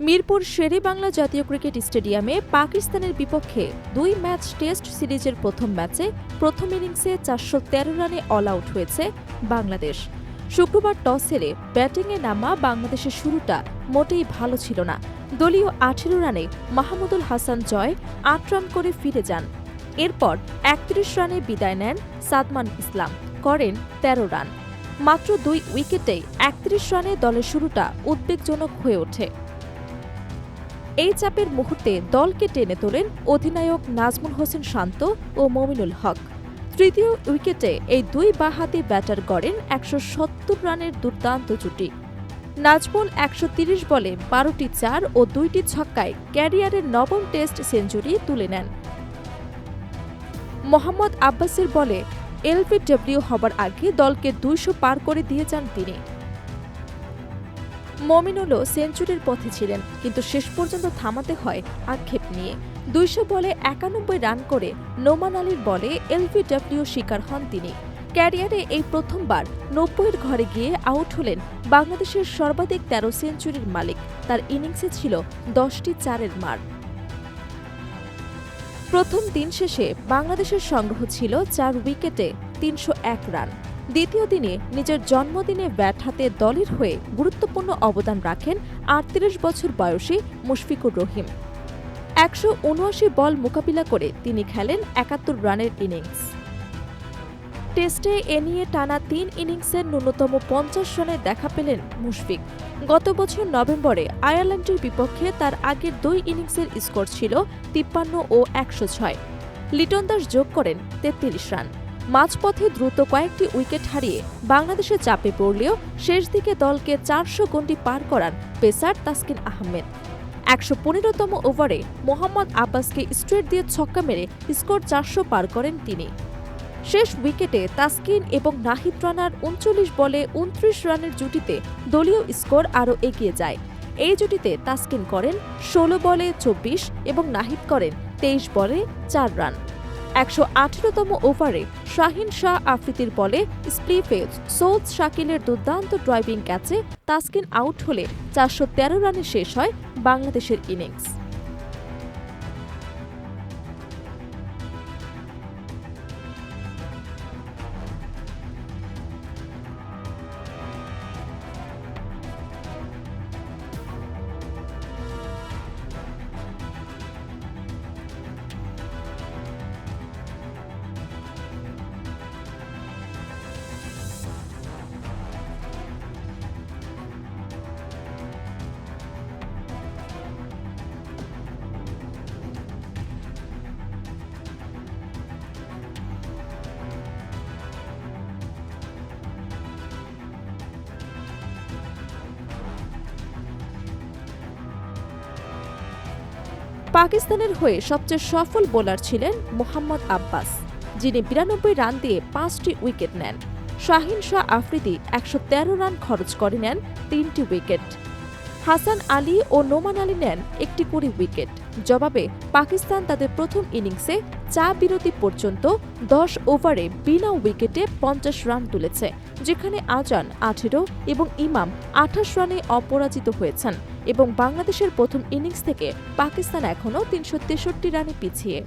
মিরপুর শেরেবাংলা জাতীয় ক্রিকেট স্টেডিয়ামে পাকিস্তানের বিপক্ষে ২ ম্যাচ টেস্ট সিরিজের প্রথম ম্যাচে প্রথম ইনিংসে ৪১৩ রানে অল আউট হয়েছে বাংলাদেশ। শুক্রবার টস হেরে ব্যাটিংয়ে নামা বাংলাদেশের শুরুটা মোটেই ভালো ছিল না। দলীয় ১৮ রানে মাহমুদুল হাসান জয় ৮ রান করে ফিরে যান। এরপর ৩১ রানে বিদায় নেন সাদমান ইসলাম, করেন ১৩ রান। মাত্র ২ উইকেটেই ৩১ রানে দলের শুরুটা উদ্বেগজনক হয়ে ওঠে। এই চাপের মুহূর্তে দলকে টেনে তোলেন অধিনায়ক নাজমুল হোসেন শান্ত ও মমিনুল হক। তৃতীয় উইকেটে এই দুই বাঁহাতি ব্যাটার গড়েন ১৭০ রানের দুর্দান্ত জুটি। নাজমুল ১৩০ বলে ১২টি ৪ ও ২টি ছক্কায় ক্যারিয়ারের নবম টেস্ট সেঞ্চুরি তুলে নেন। মোহাম্মদ আব্বাসের বলে এলবিডব্লিউ হবার আগে দলকে ২০০ পার করে দিয়ে যান তিনি। মমিনুলও সেঞ্চুরির পথে ছিলেন, কিন্তু শেষ পর্যন্ত থামাতে হয় আক্ষেপ নিয়ে। ২০০ বলে ৯১ রান করে নোমান আলীর বলে এলবিডব্লিউ শিকার হন তিনি। ক্যারিয়ারে এই প্রথমবার ৯০-এর ঘরে গিয়ে আউট হলেন বাংলাদেশের সর্বাধিক ১৩ সেঞ্চুরির মালিক। তার ইনিংসে ছিল ১০টি ৪-এর মার। প্রথম দিন শেষে বাংলাদেশের সংগ্রহ ছিল ৪ উইকেটে ৩০১ রান। দ্বিতীয় দিনে নিজের জন্মদিনে ব্যাট হাতে দলের হয়ে গুরুত্বপূর্ণ অবদান রাখেন ৩৮ বছর বয়সী মুশফিকুর রহিম। ১৭৯ বল মোকাবিলা করে তিনি খেলেন ৭১ রানের ইনিংস। টেস্টে এ নিয়ে টানা ৩ ইনিংসের ন্যূনতম ৫০ রানে দেখা পেলেন মুশফিক। গত বছর নভেম্বরে আয়ারল্যান্ডের বিপক্ষে তার আগের ২ ইনিংসের স্কোর ছিল ৫৩ ও ১০৬। লিটন দাস যোগ করেন ৩৩ রান। মাঝপথে দ্রুত কয়েকটি উইকেট হারিয়ে বাংলাদেশের চাপে পড়লেও শেষ দিকে দলকে ৪০০ গণ্ডি পার করান পেসার তাসকিন আহমেদ। ১১৫তম ওভারে মোহাম্মদ আব্বাসকে স্ট্রেট দিয়ে ছক্কা মেরে স্কোর ৪০০ পার করেন তিনি। শেষ উইকেটে তাসকিন এবং নাহিদ রানার ৩৯ বলে ২৯ রানের জুটিতে দলীয় স্কোর আরও এগিয়ে যায়। এই জুটিতে তাসকিন করেন ১৬ বলে ২৪ এবং নাহিদ করেন ২৩ বলে ৪ রান। ১১৮তম ওভারে শাহিন শাহ আফ্রিদির বলে স্প্লিফে সৌদ শাকিলের দুর্দান্ত ড্রাইভিং ক্যাচে তাসকিন আউট হলে ৪১৩ রানে শেষ হয় বাংলাদেশের ইনিংস। পাকিস্তানের হয়ে সবচেয়ে সফল বোলার ছিলেন মোহাম্মদ আব্বাস, যিনি ৯২ রান দিয়ে ৫টি উইকেট নেন। শাহিন শাহ আফ্রিদি ১১৩ রান খরচ করে নেন ৩টি উইকেট। হাসান আলী ও নোমান আলী নেন একটি করে উইকেট। জবাবে পাকিস্তান তাদের প্রথম ইনিংসে চা বিরতি পর্যন্ত ১০ ওভারে বিনা উইকেটে ৫০ রান তুলেছে, যেখানে আজান ১৮ এবং ইমাম ২৮ রানে অপরাজিত হয়েছেন এবং বাংলাদেশের প্রথম ইনিংস থেকে পাকিস্তান এখনও ৩৬৩ রানে পিছিয়ে।